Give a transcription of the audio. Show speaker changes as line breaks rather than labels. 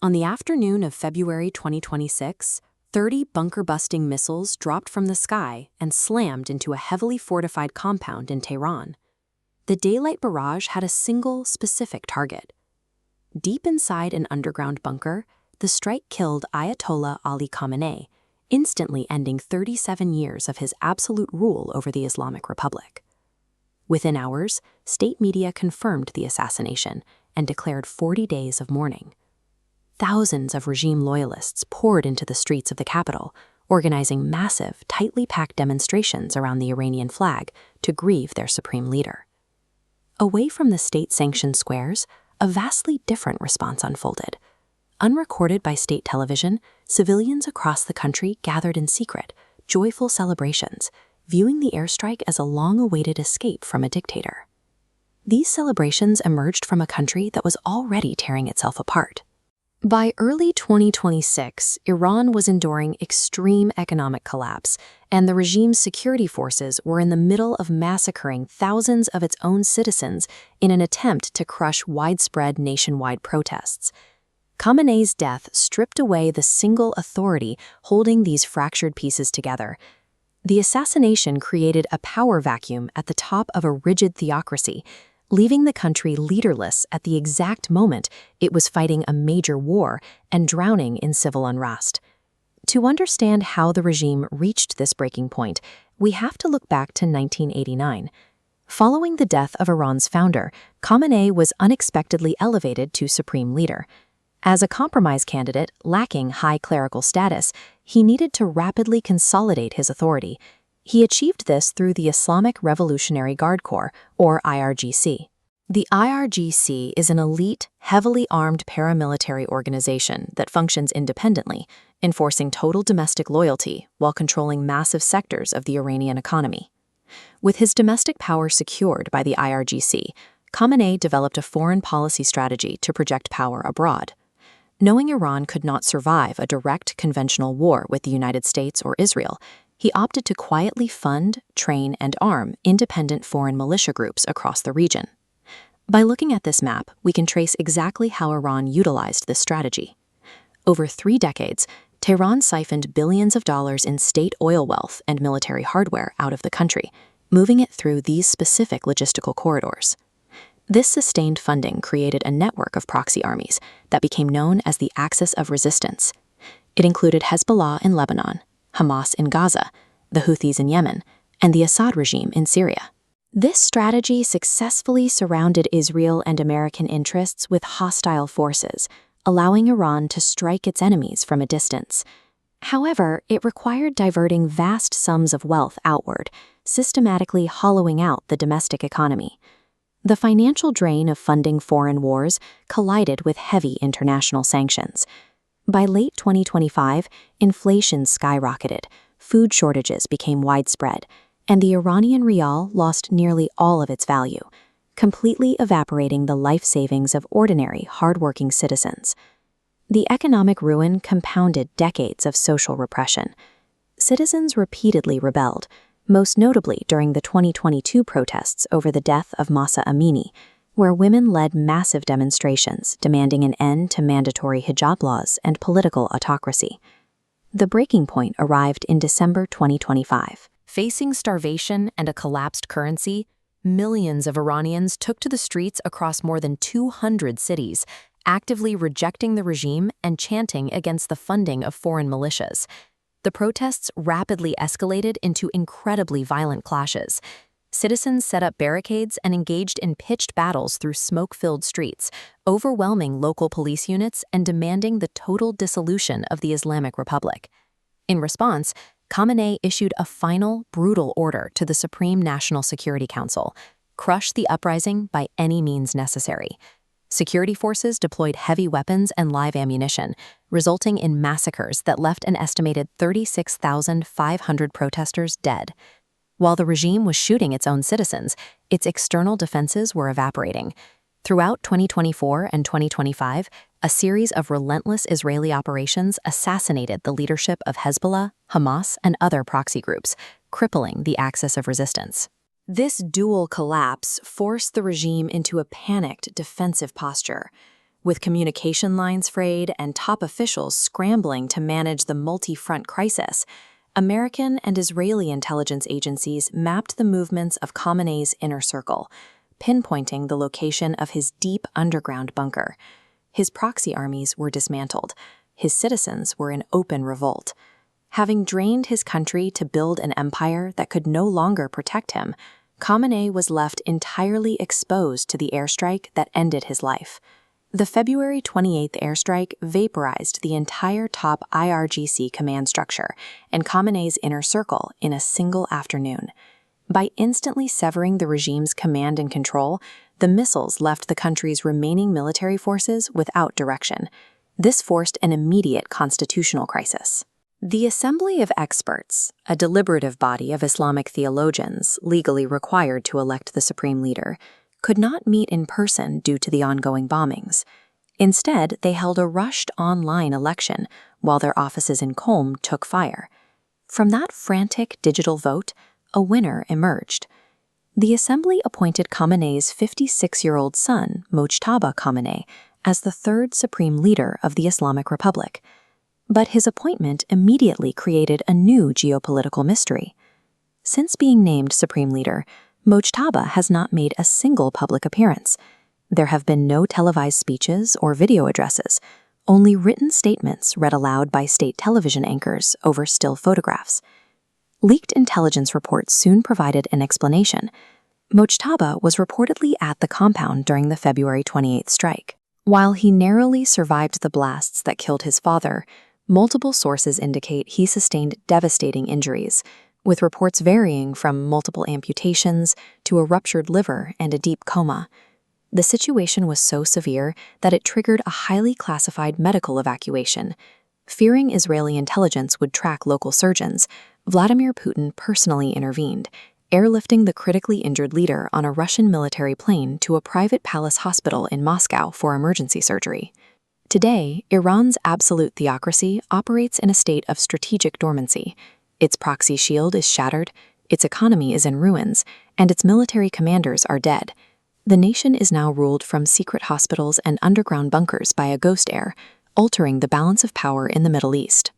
On the afternoon of February 2026, 30 bunker-busting missiles dropped from the sky and slammed into a heavily fortified compound in Tehran. The daylight barrage had a single, specific target. Deep inside an underground bunker, the strike killed Ayatollah Ali Khamenei, instantly ending 37 years of his absolute rule over the Islamic Republic. Within hours, state media confirmed the assassination and declared 40 days of mourning. Thousands of regime loyalists poured into the streets of the capital, organizing massive, tightly packed demonstrations around the Iranian flag to grieve their supreme leader. Away from the state-sanctioned squares, a vastly different response unfolded. Unrecorded by state television, civilians across the country gathered in secret, joyful celebrations, viewing the airstrike as a long-awaited escape from a dictator. These celebrations emerged from a country that was already tearing itself apart. By early 2026, Iran was enduring extreme economic collapse, and the regime's security forces were in the middle of massacring thousands of its own citizens in an attempt to crush widespread nationwide protests. Khamenei's death stripped away the single authority holding these fractured pieces together. The assassination created a power vacuum at the top of a rigid theocracy, leaving the country leaderless at the exact moment it was fighting a major war and drowning in civil unrest. To understand how the regime reached this breaking point, we have to look back to 1989. Following the death of Iran's founder, Khamenei was unexpectedly elevated to supreme leader. As a compromise candidate lacking high clerical status, he needed to rapidly consolidate his authority. He achieved this through the Islamic Revolutionary Guard Corps, or IRGC. The IRGC is an elite, heavily armed paramilitary organization that functions independently, enforcing total domestic loyalty while controlling massive sectors of the Iranian economy. With his domestic power secured by the IRGC, Khamenei developed a foreign policy strategy to project power abroad. Knowing Iran could not survive a direct conventional war with the United States or Israel, he opted to quietly fund, train, and arm independent foreign militia groups across the region. By looking at this map, we can trace exactly how Iran utilized this strategy. Over 3 decades, Tehran siphoned billions of dollars in state oil wealth and military hardware out of the country, moving it through these specific logistical corridors. This sustained funding created a network of proxy armies that became known as the Axis of Resistance. It included Hezbollah in Lebanon, Hamas in Gaza, the Houthis in Yemen, and the Assad regime in Syria. This strategy successfully surrounded Israel and American interests with hostile forces, allowing Iran to strike its enemies from a distance. However, it required diverting vast sums of wealth outward, systematically hollowing out the domestic economy. The financial drain of funding foreign wars collided with heavy international sanctions. By late 2025, inflation skyrocketed, food shortages became widespread, and the Iranian rial lost nearly all of its value, completely evaporating the life savings of ordinary, hardworking citizens. The economic ruin compounded decades of social repression. Citizens repeatedly rebelled, most notably during the 2022 protests over the death of Mahsa Amini, where women led massive demonstrations demanding an end to mandatory hijab laws and political autocracy. The breaking point arrived in December 2025. Facing starvation and a collapsed currency, millions of Iranians took to the streets across more than 200 cities, actively rejecting the regime and chanting against the funding of foreign militias. The protests rapidly escalated into incredibly violent clashes. Citizens set up barricades and engaged in pitched battles through smoke-filled streets, overwhelming local police units and demanding the total dissolution of the Islamic Republic. In response, Khamenei issued a final, brutal order to the Supreme National Security Council: crush the uprising by any means necessary. Security forces deployed heavy weapons and live ammunition, resulting in massacres that left an estimated 36,500 protesters dead. While the regime was shooting its own citizens, its external defenses were evaporating. Throughout 2024 and 2025, a series of relentless Israeli operations assassinated the leadership of Hezbollah, Hamas, and other proxy groups, crippling the axis of resistance. This dual collapse forced the regime into a panicked defensive posture. With communication lines frayed and top officials scrambling to manage the multi-front crisis, American and Israeli intelligence agencies mapped the movements of Khamenei's inner circle, pinpointing the location of his deep underground bunker. His proxy armies were dismantled. His citizens were in open revolt. Having drained his country to build an empire that could no longer protect him, Khamenei was left entirely exposed to the airstrike that ended his life. The February 28th airstrike vaporized the entire top IRGC command structure and Khamenei's inner circle in a single afternoon. By instantly severing the regime's command and control, the missiles left the country's remaining military forces without direction. This forced an immediate constitutional crisis. The Assembly of Experts, a deliberative body of Islamic theologians legally required to elect the supreme leader, could not meet in person due to the ongoing bombings. Instead, they held a rushed online election while their offices in Qom took fire. From that frantic digital vote, a winner emerged. The assembly appointed Khamenei's 56-year-old son, Mojtaba Khamenei, as the third supreme leader of the Islamic Republic. But his appointment immediately created a new geopolitical mystery. Since being named supreme leader, Mojtaba has not made a single public appearance. There have been no televised speeches or video addresses, only written statements read aloud by state television anchors over still photographs. Leaked intelligence reports soon provided an explanation. Mojtaba was reportedly at the compound during the February 28th strike. While he narrowly survived the blasts that killed his father, multiple sources indicate he sustained devastating injuries, with reports varying from multiple amputations to a ruptured liver and a deep coma. The situation was so severe that it triggered a highly classified medical evacuation. Fearing Israeli intelligence would track local surgeons, Vladimir Putin personally intervened, airlifting the critically injured leader on a Russian military plane to a private palace hospital in Moscow for emergency surgery. Today, Iran's absolute theocracy operates in a state of strategic dormancy. Its proxy shield is shattered, its economy is in ruins, and its military commanders are dead. The nation is now ruled from secret hospitals and underground bunkers by a ghost heir, altering the balance of power in the Middle East.